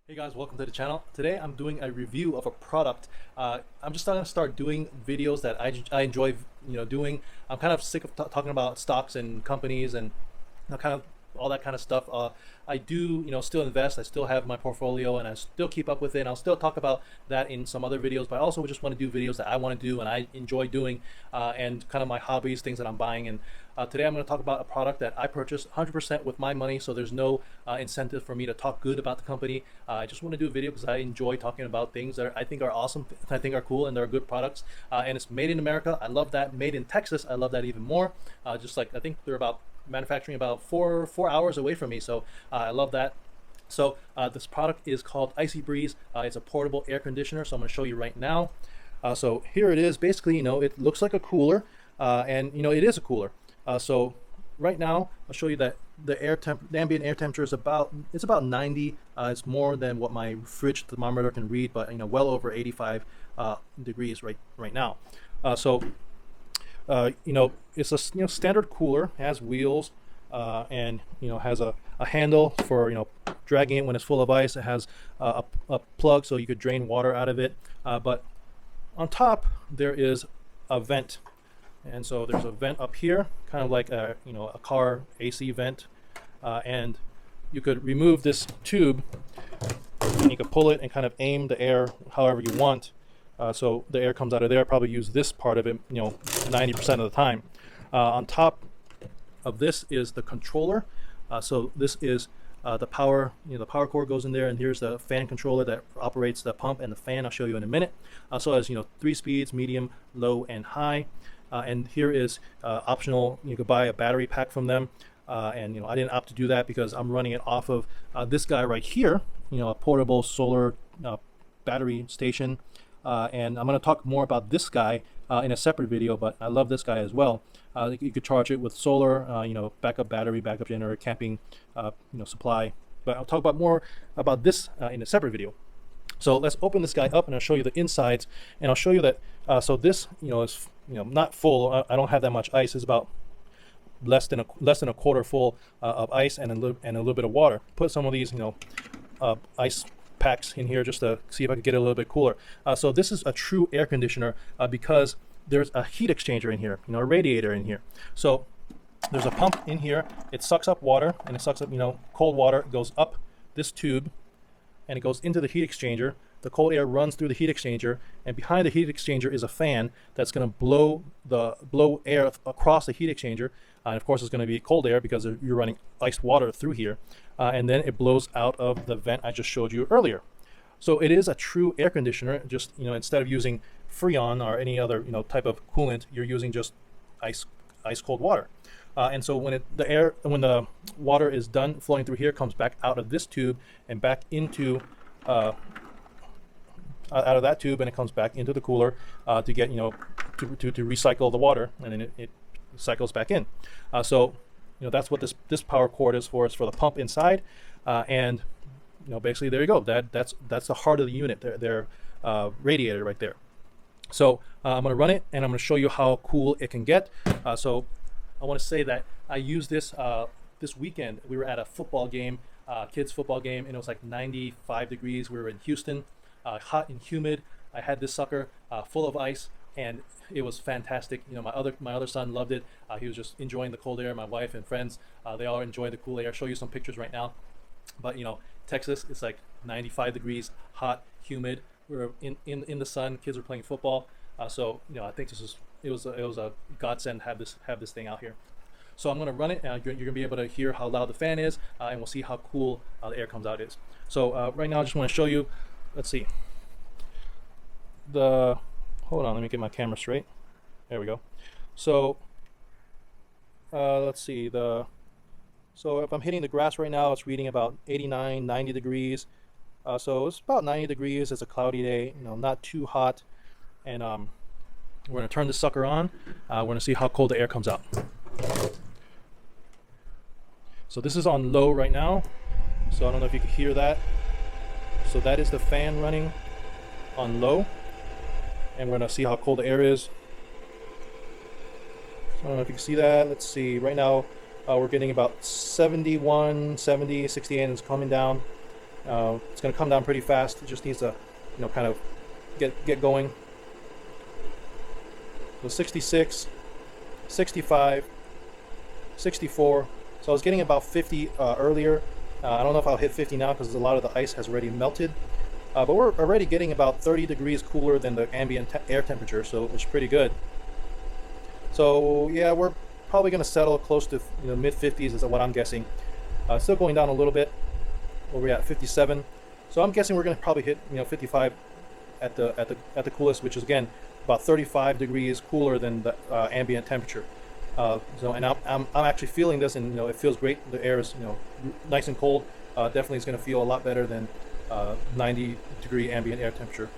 Hey guys, welcome to the channel. Today I'm doing a review of a product. I'm just going to start doing videos that I enjoy, doing. I'm kind of sick of talking about stocks and companies and kind of all that kind of stuff. I do, still invest. I still have my portfolio and I still keep up with it. And I'll still talk about that in some other videos, but I also just want to do videos that I want to do and I enjoy doing, and kind of my hobbies, things that I'm buying. And today I'm going to talk about a product that I purchased 100% with my money, so there's no incentive for me to talk good about the company. I just want to do a video because I enjoy talking about things that I think are awesome, I think are cool, and they're good products. And it's made in America. I love that. Made in Texas. I love that even more. Just like I think they're about manufacturing about four hours away from me, so I love that. So this product is called Icy Breeze. It's a portable air conditioner, so I'm going to show you right now. So here it is. Basically, it looks like a cooler, and it is a cooler. So right now I'll show you that the ambient air temperature is about 90. It's more than what my fridge thermometer can read, but well over 85 degrees right now. It's a standard cooler, has wheels, and has a handle for dragging it when it's full of ice. It has a plug so you could drain water out of it, but on top there is a vent. And so there's a vent up here, kind of like a car AC vent, and you could remove this tube and you could pull it and kind of aim the air however you want. So the air comes out of there. Probably use this part of it 90% of the time. On top of this is the controller. So this is the power. The power cord goes in there, and here's the fan controller that operates the pump and the fan. I'll show you in a minute. So it has 3 speeds: medium, low, and high. And here is optional. You could buy a battery pack from them, and I didn't opt to do that because I'm running it off of this guy right here. A portable solar battery station. And I'm going to talk more about this guy in a separate video, but I love this guy as well. You could charge it with solar, backup battery, backup generator, camping, supply. But I'll talk about more about this in a separate video. So let's open this guy up, and I'll show you the insides, and I'll show you that. So this, is not full. I don't have that much ice. It's about less than a quarter full of ice and a little bit of water. Put some of these, ice packs in here just to see if I could get it a little bit cooler. So this is a true air conditioner because there's a heat exchanger in here, a radiator in here. So there's a pump in here. It sucks up water, and it sucks up cold water. It goes up this tube and it goes into the heat exchanger. The cold air runs through the heat exchanger, and behind the heat exchanger is a fan that's going to blow air across the heat exchanger. And of course it's going to be cold air because you're running iced water through here, and then it blows out of the vent I just showed you earlier. So it is a true air conditioner. Just instead of using Freon or any other type of coolant, you're using just ice cold water. And so when the water is done flowing through here, it comes back out of this tube and back into out of that tube, and it comes back into the cooler to get to recycle the water, and then it cycles back in. So that's what this power cord is for. It's for the pump inside, and basically there you go. That's the heart of the unit. Their radiator right there. So I'm going to run it, and I'm going to show you how cool it can get. So I want to say that I used this this weekend. We were at a football game, kids football game, and it was like 95 degrees. We were in Houston, hot and humid. I had this sucker full of ice, and it was fantastic. My other son loved it. He was just enjoying the cold air. My wife and friends, they all enjoy the cool air. I'll show you some pictures right now. But Texas, it's like 95 degrees, hot, humid. We were in the sun. Kids were playing football. So I think it was a godsend to have this thing out here. So I'm going to run it, and you're going to be able to hear how loud the fan is, and we'll see how cool the air comes out is. So right now I just want to show you. Let's see. Hold on, let me get my camera straight. There we go. So let's see. So if I'm hitting the grass right now, it's reading about 89, 90 degrees. So it's about 90 degrees. It's a cloudy day, not too hot. And we're going to turn this sucker on. We're going to see how cold the air comes out. So this is on low right now. So I don't know if you can hear that. So that is the fan running on low. And we're going to see how cold the air is. So I don't know if you can see that. Let's see. Right now we're getting about 71, 70, 68, and it's coming down. It's going to come down pretty fast. It just needs to, kind of get going. So 66, 65, 64. So I was getting about 50 earlier. I don't know if I'll hit 50 now because a lot of the ice has already melted. But we're already getting about 30 degrees cooler than the ambient air temperature, so it's pretty good. So yeah, we're probably going to settle close to mid 50s is what I'm guessing. Still going down a little bit. Where we're at 57. So I'm guessing we're going to probably hit 55 at the coolest, which is again about 35 degrees cooler than the ambient temperature. And I'm actually feeling this, and it feels great. The air is nice and cold. Definitely is going to feel a lot better than 90-degree ambient air temperature.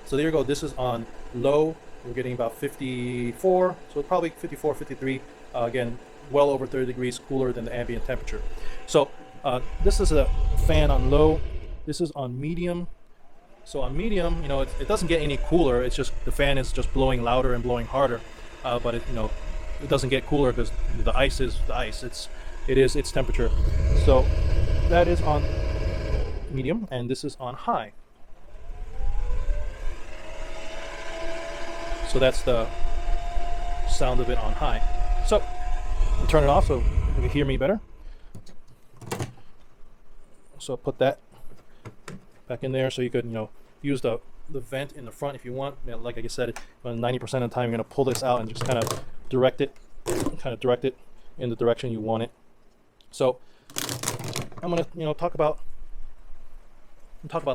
So there you go. This is on low. We're getting about 54, so probably 54, 53. Again, well over 30 degrees cooler than the ambient temperature. So this is a fan on low. This is on medium. So on medium, it doesn't get any cooler. It's just the fan is just blowing louder and blowing harder. But it doesn't get cooler because the ice is the ice. It is its temperature. So that is on medium, and this is on high. So that's the sound of it on high. So I'll turn it off so you can hear me better. So put that back in there so you could use the vent in the front if you want. Like I said, 90% of the time you're going to pull this out and just kind of direct it in the direction you want it. So I'm going to talk about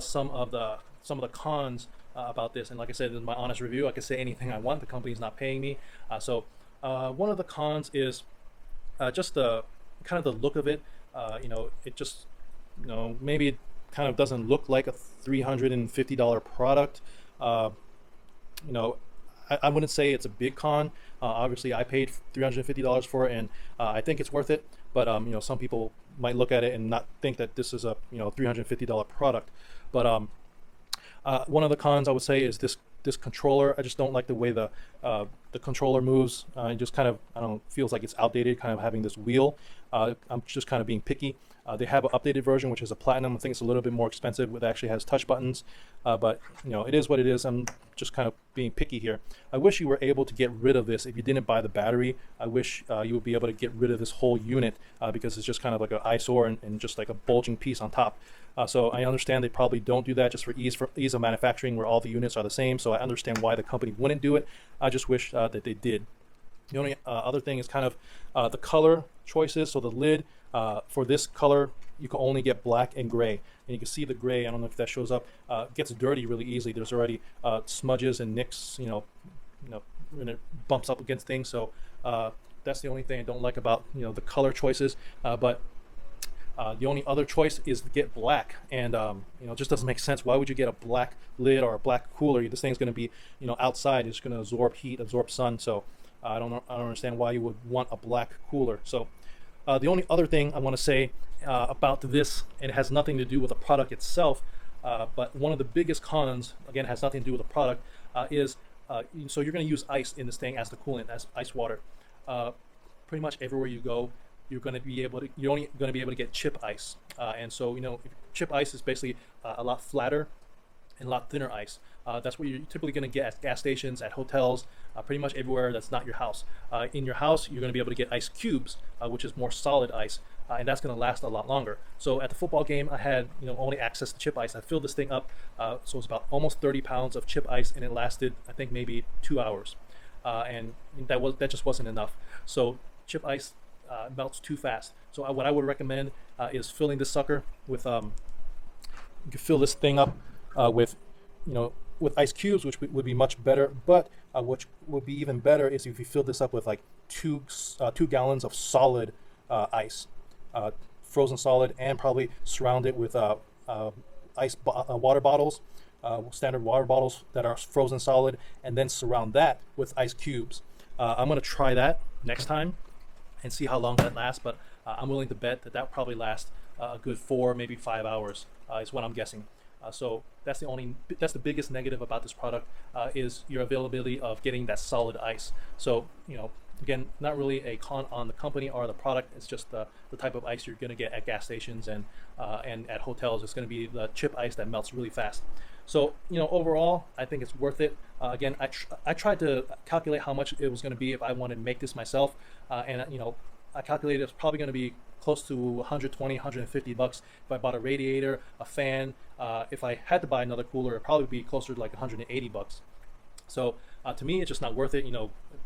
some of the cons about this. And like I said, this is my honest review. I can say anything I want. The company's not paying me. So one of the cons is just the kind of the look of it. It just maybe it kind of doesn't look like a $350 product. I wouldn't say it's a big con. Obviously, I paid $350 for it, and I think it's worth it. But some people might look at it and not think that this is a $350 product. But one of the cons I would say is this controller. I just don't like the way the controller moves. It just kind of feels like it's outdated, kind of having this wheel. I'm just kind of being picky. They have an updated version, which is a platinum. I think it's a little bit more expensive. It actually has touch buttons, but it is what it is. I'm just kind of being picky here. I wish you were able to get rid of this if you didn't buy the battery. I wish you would be able to get rid of this whole unit because it's just kind of like an eyesore and just like a bulging piece on top. So I understand they probably don't do that just for ease of manufacturing, where all the units are the same. So I understand why the company wouldn't do it. I just wish that they did. The only other thing is kind of the color choices. So the lid for this color, you can only get black and gray. And you can see the gray, I don't know if that shows up, gets dirty really easily. There's already smudges and nicks, when it bumps up against things. So that's the only thing I don't like about the color choices. But the only other choice is to get black, and it just doesn't make sense. Why would you get a black lid or a black cooler? This thing's going to be outside. It's going to absorb heat, absorb sun. So I don't understand why you would want a black cooler. So the only other thing I want to say about this, and it has nothing to do with the product itself, but one of the biggest cons, again, has nothing to do with the product, is so you're going to use ice in this thing as the coolant, as ice water. Pretty much everywhere you go, you're only going to be able to get chip ice, and so chip ice is basically a lot flatter and a lot thinner ice. That's what you're typically going to get at gas stations, at hotels, pretty much everywhere that's not your house. In your house, you're going to be able to get ice cubes, which is more solid ice, and that's going to last a lot longer. So at the football game, I had only access to chip ice. I filled this thing up, so it's about almost 30 pounds of chip ice, and it lasted, I think, maybe 2 hours, and that just wasn't enough. So chip ice melts too fast. So what I would recommend is filling this sucker with you can fill this thing up with ice cubes, which would be much better. But what would be even better is if you fill this up with like 2 gallons of solid ice, frozen solid, and probably surround it with water bottles, standard water bottles that are frozen solid, and then surround that with ice cubes. I'm going to try that next time and see how long that lasts, but I'm willing to bet that probably lasts a good 4, maybe 5 hours, is what I'm guessing. So that's the biggest negative about this product, is your availability of getting that solid ice. So again, not really a con on the company or the product. It's just the type of ice you're going to get at gas stations and at hotels. It's going to be the chip ice that melts really fast. So, overall, I think it's worth it. Again, I tried to calculate how much it was going to be if I wanted to make this myself, and I calculated it's probably going to be close to 120, 150 bucks if I bought a radiator, a fan. If I had to buy another cooler, it'd probably be closer to like 180 bucks. So to me, it's just not worth it.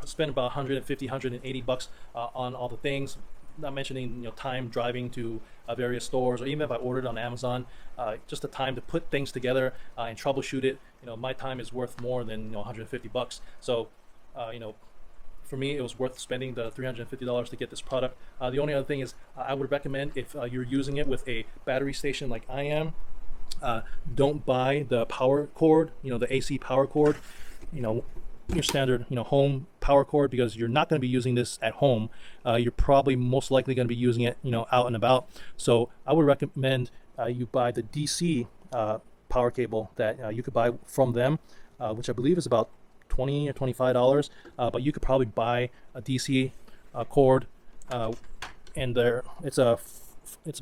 Spend about 150, 180 bucks on all the things. Not mentioning time driving to various stores, or even if I ordered on Amazon, just the time to put things together and troubleshoot it. My time is worth more than 150 bucks. So for me, it was worth spending the $350 to get this product. The only other thing is, I would recommend, if you're using it with a battery station like I am, don't buy the power cord, the AC power cord, your standard home power cord, because you're not going to be using this at home. You're probably most likely going to be using it out and about. So I would recommend you buy the DC power cable that you could buy from them, which I believe is about $20 or $25, but you could probably buy a DC cord, and I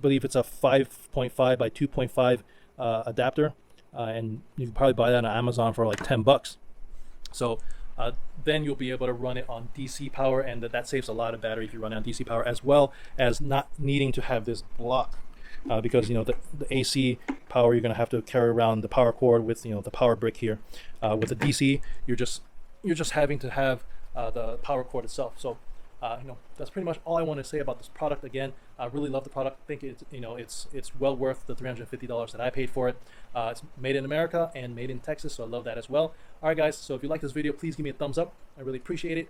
believe it's a 5.5 by 2.5 adapter, and you can probably buy that on Amazon for like 10 bucks. So then you'll be able to run it on DC power, and that saves a lot of battery if you run it on DC power, as well as not needing to have this block, because the AC power, you're going to have to carry around the power cord with the power brick here. With the DC, you're just having to have the power cord itself. So that's pretty much all I want to say about this product. Again, I really love the product. I think it's well worth the $350 that I paid for it. It's made in America and made in Texas, so I love that as well. All right, guys, so if you like this video, please give me a thumbs up. I really appreciate it.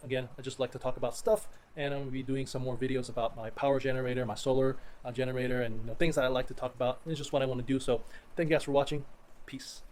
Again, I just like to talk about stuff, and I'm going to be doing some more videos about my power generator, my solar generator, and things that I like to talk about. It's just what I want to do. So thank you guys for watching. Peace.